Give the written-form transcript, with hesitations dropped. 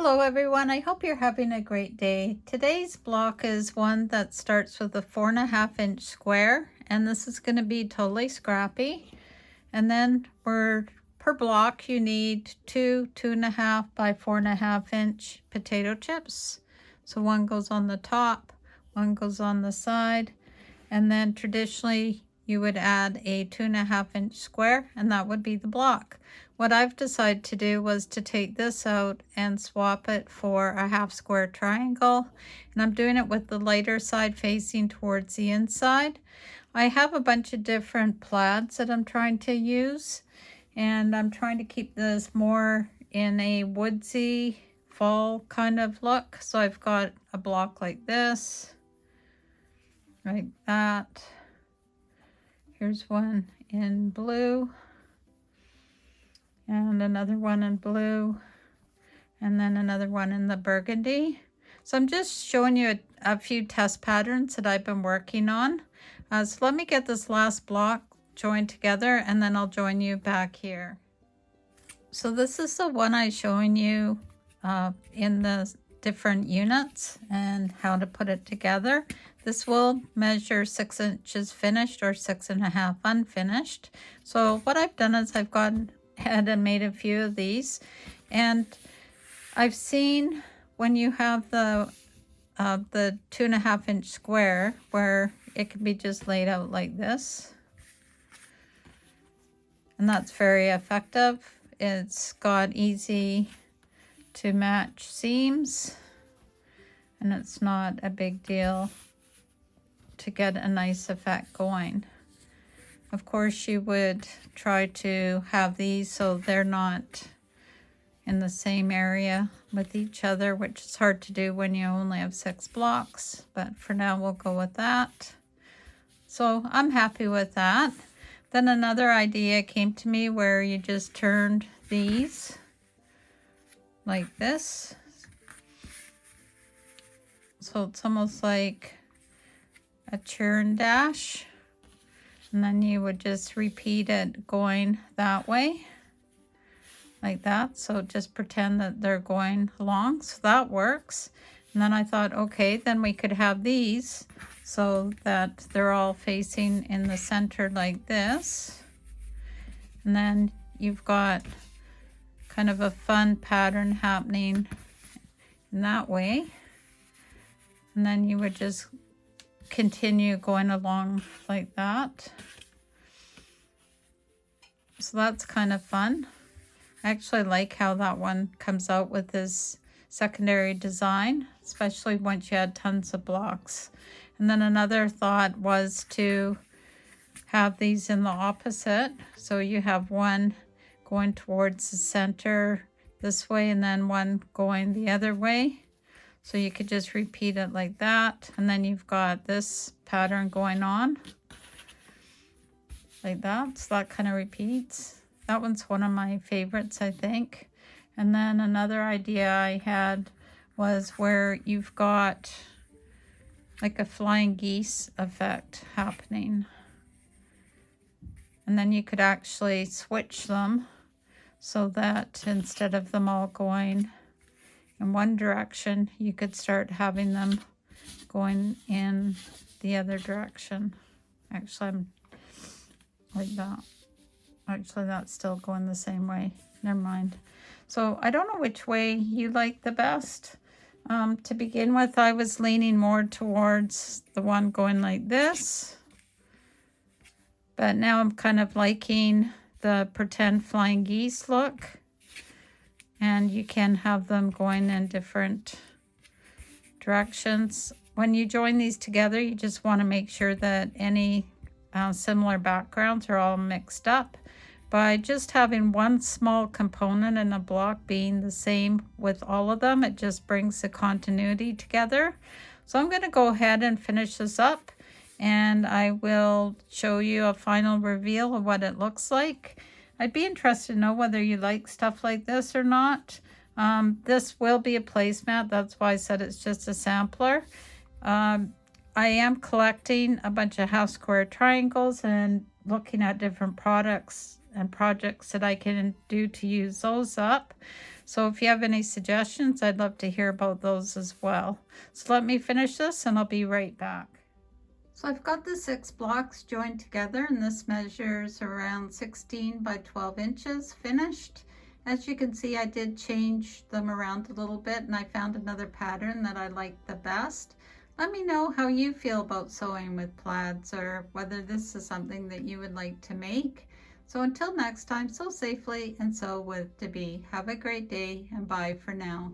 Hello everyone, I hope you're having a great day. Today's block is one that starts with a 4.5 inch square, and this is going to be totally scrappy. And then per block you need two 2.5 by 4.5 inch potato chips. So one goes on the top, one goes on the side, and then traditionally you would add a 2.5 inch square, and that would be the block. What I've decided to do was to take this out and swap it for a half square triangle, and I'm doing it with the lighter side facing towards the inside. I have a bunch of different plaids that I'm trying to use, and I'm trying to keep this more in a woodsy fall kind of look. So I've got a block like this, like that. Here's one in blue, and another one in blue, and then another one in the burgundy. So I'm just showing you a few test patterns that I've been working on. So let me get this last block joined together, and then I'll join you back here. So this is the one I'm showing you in the different units and how to put it together. This will measure 6 inches finished or 6.5 unfinished. So what I've done is I've gone ahead and made a few of these, and I've seen when you have the 2.5 inch square where it can be just laid out like this, and that's very effective. It's got easy to match seams, and it's not a big deal to get a nice effect going. Of course, you would try to have these so they're not in the same area with each other, which is hard to do when you only have 6 blocks, but for now we'll go with that. So I'm happy with that. Then another idea came to me where you just turned these like this. So it's almost like a churn dash, and then you would just repeat it going that way like that. So just pretend that they're going along. So that works. And then I thought, okay, then we could have these so that they're all facing in the center like this. And then you've got kind of a fun pattern happening in that way. And then you would just continue going along like that. So that's kind of fun. I actually like how that one comes out with this secondary design, especially once you had tons of blocks. And then another thought was to have these in the opposite. So you have one going towards the center this way, and then one going the other way. So you could just repeat it like that, and then you've got this pattern going on like that. So that kind of repeats. That one's one of my favorites, I think. And then another idea I had was where you've got like a flying geese effect happening. And then you could actually switch them so that instead of them all going in one direction, you could start having them going in the other direction. Actually, I'm like that. Actually, that's still going the same way. Never mind. So I don't know which way you like the best. To begin with, I was leaning more towards the one going like this. But now I'm kind of liking the pretend flying geese look. And you can have them going in different directions. When you join these together, you just want to make sure that any similar backgrounds are all mixed up. By just having one small component in a block being the same with all of them, it just brings the continuity together. So I'm going to go ahead and finish this up, and I will show you a final reveal of what it looks like. I'd be interested to know whether you like stuff like this or not. This will be a placemat. That's why I said it's just a sampler. I am collecting a bunch of half square triangles and looking at different products and projects that I can do to use those up. So if you have any suggestions, I'd love to hear about those as well. So let me finish this and I'll be right back. So I've got the 6 blocks joined together, and this measures around 16 by 12 inches finished. As you can see, I did change them around a little bit, and I found another pattern that I like the best. Let me know how you feel about sewing with plaids, or whether this is something that you would like to make. So until next time, sew safely and sew with Debee. Have a great day, and bye for now.